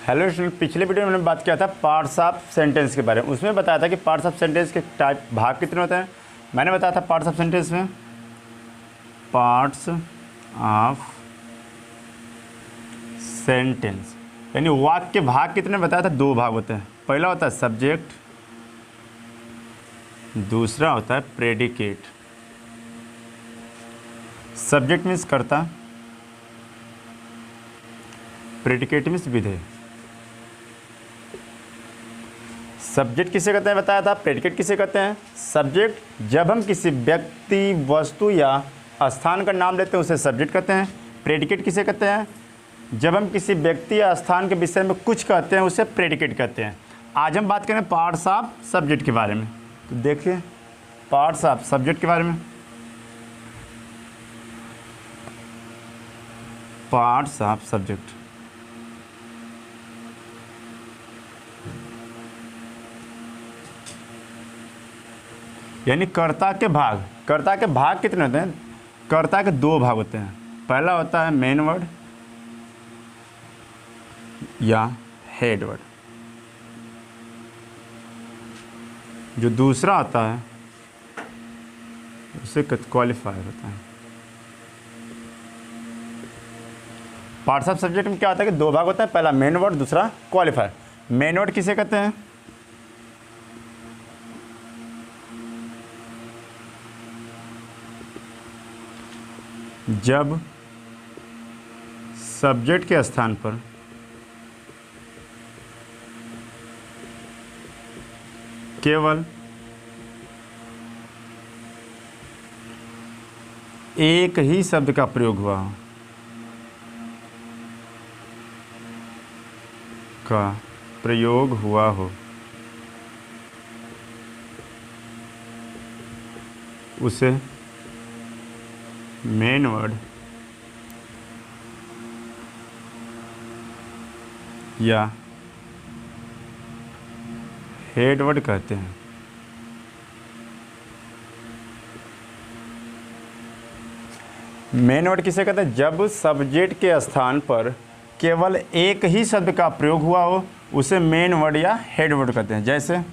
Hello student, पिछले video में मैंने बात किया था पार्ट्स ऑफ सेंटेंस के बारे में। उसमें बताया था कि पार्ट्स ऑफ सेंटेंस के टाइप भाग कितने होते हैं। मैंने बताया था पार्ट्स ऑफ सेंटेंस में पार्ट्स ऑफ सेंटेंस यानी वाक्य के भाग कितने बताया था। दो भाग होते हैं। पहला होता है सब्जेक्ट, दूसरा होता है प्रेडिकेट। सब्जेक्ट मीन्स कर्ता, प्रेडिकेट मीन्स विधेय। सब्जेक्ट किसे कहते हैं बताया था, प्रेडिकेट किसे कहते हैं। सब्जेक्ट जब हम किसी व्यक्ति, वस्तु या स्थान का नाम लेते हैं उसे सब्जेक्ट कहते हैं। प्रेडिकेट किसे कहते हैं, जब हम किसी व्यक्ति या स्थान के विषय में कुछ कहते हैं उसे प्रेडिकेट कहते हैं। आज हम बात करें पार्ट्स ऑफ सब्जेक्ट के बारे में। तो देखिए पार्ट्स ऑफ सब्जेक्ट के बारे में। पार्ट्स ऑफ सब्जेक्ट यानी कर्ता के भाग। कर्ता के भाग कितने होते हैं। कर्ता के दो भाग होते हैं। पहला होता है मेन वर्ड या हेड वर्ड, जो दूसरा होता है उसे क्वालिफायर होता है। पार्ट्स ऑफ सब्जेक्ट में क्या होता है कि दो भाग होता है, पहला मेन वर्ड, दूसरा क्वालिफायर। मेन वर्ड किसे कहते हैं, जब सब्जेक्ट के स्थान पर केवल एक ही शब्द का प्रयोग हुआ हो, उसे मेन वर्ड या हेड वर्ड कहते हैं। मेन वर्ड किसे कहते हैं, जब सब्जेक्ट के स्थान पर केवल एक ही शब्द का प्रयोग हुआ हो उसे मेन वर्ड या हेड वर्ड कहते हैं। जैसे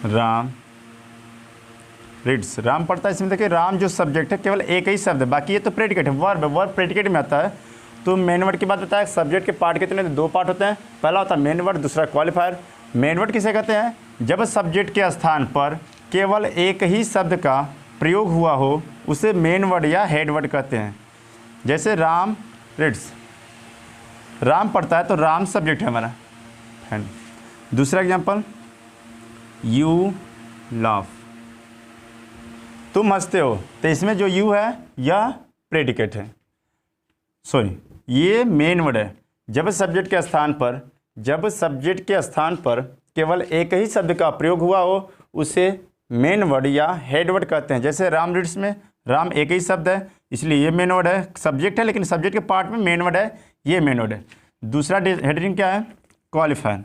राम रीड्स, राम पढ़ता है। इसमें देखिए राम जो सब्जेक्ट है केवल एक ही शब्द है, बाकी ये तो प्रेडिकेट है, वर्ब है, वर्ब प्रेडिकेट में आता है। तो मेन वर्ड की बात बताया, सब्जेक्ट के पार्ट कितने, दो पार्ट होते हैं। पहला होता है मेन वर्ड, दूसरा क्वालिफायर। मेन वर्ड किसे कहते हैं, जब सब्जेक्ट के स्थान पर केवल एक ही शब्द का प्रयोग हुआ हो उसे मेन वर्ड या हेड वर्ड कहते हैं। जैसे राम रीड्स, राम पढ़ता है तो राम सब्जेक्ट है हमारा। दूसरा एग्जाम्पल, यू लाफ, तुम हंसते हो, तो इसमें जो यू है यह प्रेडिकेट है, सॉरी ये मेन वर्ड है। जब सब्जेक्ट के स्थान पर केवल एक ही शब्द का प्रयोग हुआ हो उसे मेन वर्ड या हेड वर्ड कहते हैं। जैसे राम रीड्स में राम एक ही शब्द है इसलिए ये मेन वर्ड है, सब्जेक्ट है लेकिन सब्जेक्ट के पार्ट में मेन वर्ड है, ये मेन वर्ड है। दूसरा हेडिंग क्या है, क्वालिफायर।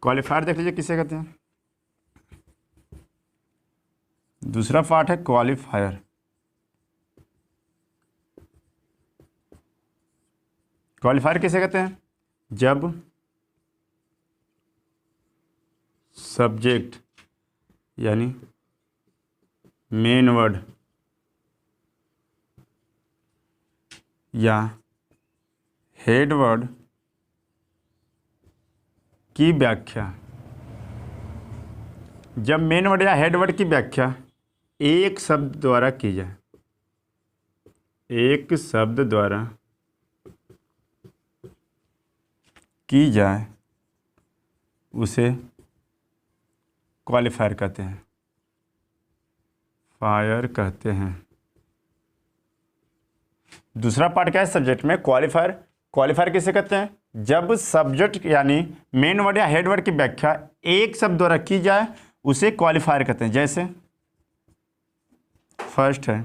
क्वालिफायर देख लीजिए किसे कहते हैं, दूसरा पार्ट है क्वालिफायर। क्वालिफायर किसे कहते हैं, जब सब्जेक्ट यानी मेन वर्ड या हेड वर्ड की व्याख्या, जब मेन वर्ड या हेड वर्ड की व्याख्या एक शब्द द्वारा की जाए, एक शब्द द्वारा की जाए उसे क्वालिफायर कहते हैं, फायर कहते हैं। दूसरा पार्ट क्या है सब्जेक्ट में, क्वालिफायर। क्वालिफायर किसे कहते हैं, जब सब्जेक्ट यानी मेन वर्ड या हेड वर्ड की व्याख्या एक शब्द द्वारा की जाए उसे क्वालिफायर कहते हैं। जैसे फर्स्ट है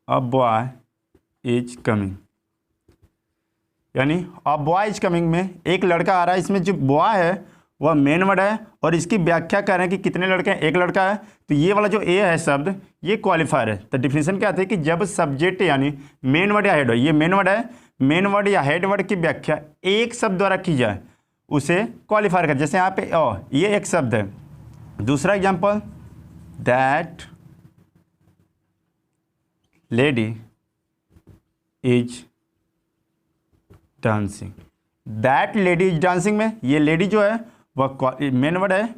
अ बॉय इज कमिंग, यानी अ बॉय इज कमिंग में एक लड़का आ रहा है, इसमें जो बॉय है वह मेन वर्ड है और इसकी व्याख्या कर रहे हैं कि कितने लड़के हैं, एक लड़का है, तो ये वाला जो ए है शब्द ये क्वालिफायर है। तो डिफिनेशन क्या आती है कि जब सब्जेक्ट यानी मेन वर्ड या हेड वर्ड, ये मेन वर्ड है, मेन वर्ड या हेड वर्ड की व्याख्या एक शब्द द्वारा की जाए उसे क्वालिफायर कर। जैसे यहाँ पे ये एक शब्द है। दूसरा example, that lady is dancing. That lady is dancing में ये लेडी जो है वह मेन वर्ड है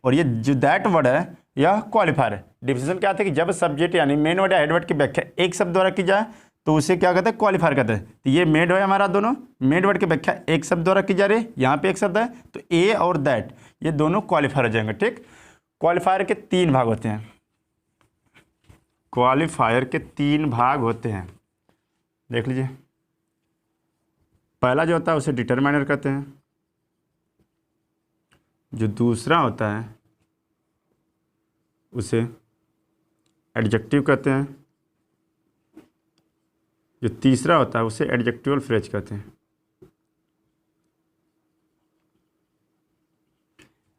और ये जो दैट वर्ड है यह क्वालिफायर है। डिफिनेशन क्या आता है कि जब सब्जेक्ट यानी मेन वर्ड या हेड वर्ड की व्याख्या एक शब्द द्वारा की जाए तो उसे क्या कहते हैं, क्वालिफायर कहते हैं। तो ये मेड है हमारा, दोनों मेड वर्ड की व्याख्या एक शब्द द्वारा की जा रही है, यहाँ पे एक शब्द है तो ए और दैट ये दोनों क्वालिफायर हो जाएंगे। ठीक, क्वालिफायर के 3 भाग होते हैं। क्वालिफायर के 3 भाग होते हैं, देख लीजिए। पहला जो होता है उसे डिटरमाइनर कहते हैं, जो दूसरा होता है उसे एडजेक्टिव कहते हैं, जो तीसरा होता है उसे एडजेक्टिवल फ्रेज कहते हैं।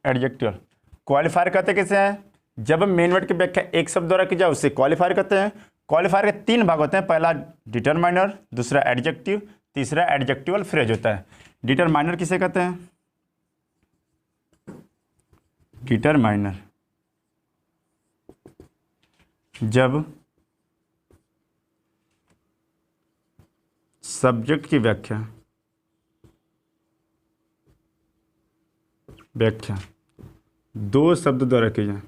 एडजेक्टिवल क्वालिफायर कहते कैसे हैं, जब मेन वर्ड की व्याख्या एक शब्द द्वारा की जाए उसे क्वालिफायर कहते हैं। क्वालिफायर के 3 भाग होते हैं, पहला डिटरमाइनर, दूसरा एडजेक्टिव, तीसरा एडजेक्टिवल फ्रेज होता है। डिटरमाइनर किसे कहते हैं, डिटरमाइनर जब सब्जेक्ट की व्याख्या दो शब्द द्वारा की जाए,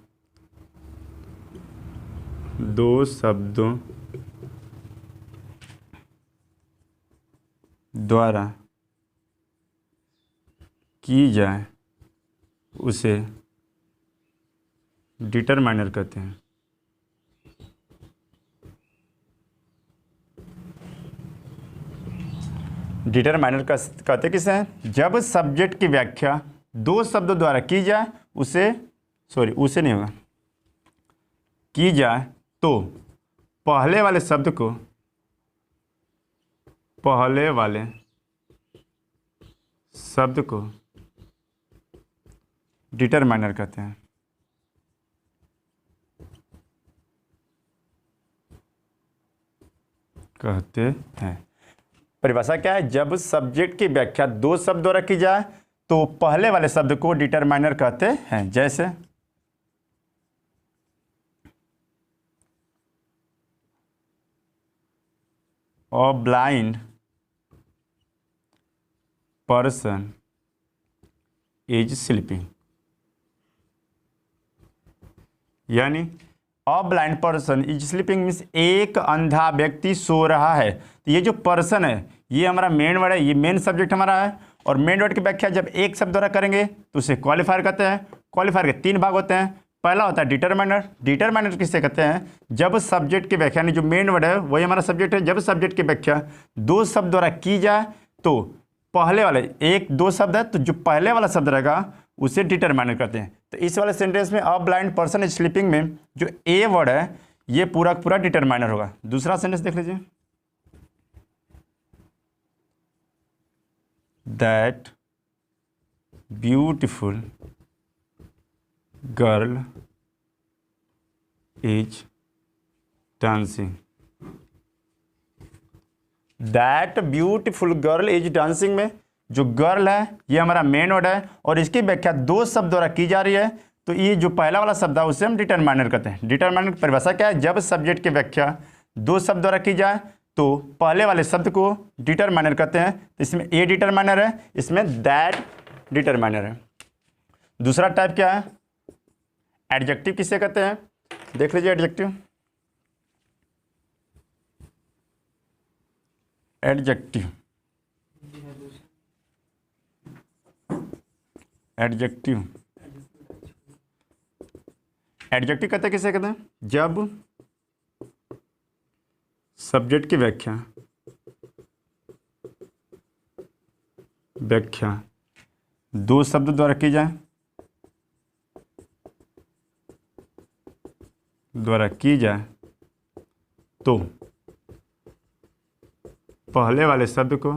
दो शब्दों द्वारा की जाए उसे डिटरमाइनर कहते हैं। डिटरमाइनर कहते किसे हैं, जब सब्जेक्ट की व्याख्या 2 शब्दों द्वारा की जाए उसे नहीं होगा, की जाए तो पहले वाले शब्द को डिटरमाइनर कहते हैं। परिभाषा क्या है, जब सब्जेक्ट की व्याख्या 2 शब्द द्वारा की जाए तो पहले वाले शब्द को डिटरमाइनर कहते हैं। जैसे a blind person is sleeping, यानी a blind person is sleeping means एक अंधा व्यक्ति सो रहा है। तो ये जो पर्सन है ये हमारा मेन वर्ड है, ये मेन सब्जेक्ट हमारा है और मेन वर्ड की व्याख्या जब एक शब्द द्वारा करेंगे तो उसे क्वालिफायर कहते हैं। क्वालिफायर के 3 भाग होते हैं, पहला होता है डिटरमाइनर। डिटरमाइनर किससे कहते हैं, जब सब्जेक्ट की व्याख्या यानी जो मेन वर्ड है वही हमारा सब्जेक्ट है, जब सब्जेक्ट की व्याख्या 2 शब्द द्वारा की जाए तो पहले वाले 1-2 शब्द है तो जो पहले वाला शब्द रहेगा उसे डिटरमाइनर कहते हैं। तो इस वाले सेंटेंस में अ ब्लाइंड पर्सन इज स्लीपिंग में जो ए वर्ड है ये पूरा पूरा डिटरमाइनर होगा। दूसरा सेंटेंस देख लीजिए, that beautiful girl is dancing. That beautiful girl is dancing में जो गर्ल है ये हमारा मेन वर्ड है और इसकी व्याख्या 2 शब्द द्वारा की जा रही है तो ये जो पहला वाला शब्द है उसे हम डिटरमाइनर कहते हैं। डिटरमाइनर की परिभाषा क्या है, जब सब्जेक्ट की व्याख्या 2 शब्द द्वारा की जाए तो पहले वाले शब्द को डिटरमाइनर कहते हैं। तो इसमें ए डिटरमाइनर है, इसमें दैट डिटरमाइनर है। दूसरा टाइप क्या है, एडजेक्टिव किसे कहते हैं, देख लीजिए। एडजेक्टिव एडजेक्टिव कहते हैं किसे कहते हैं, जब सब्जेक्ट की व्याख्या 2 शब्द द्वारा की जाए तो पहले वाले शब्द को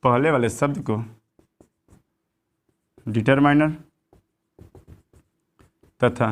पहले वाले शब्द को डिटरमाइनर तथा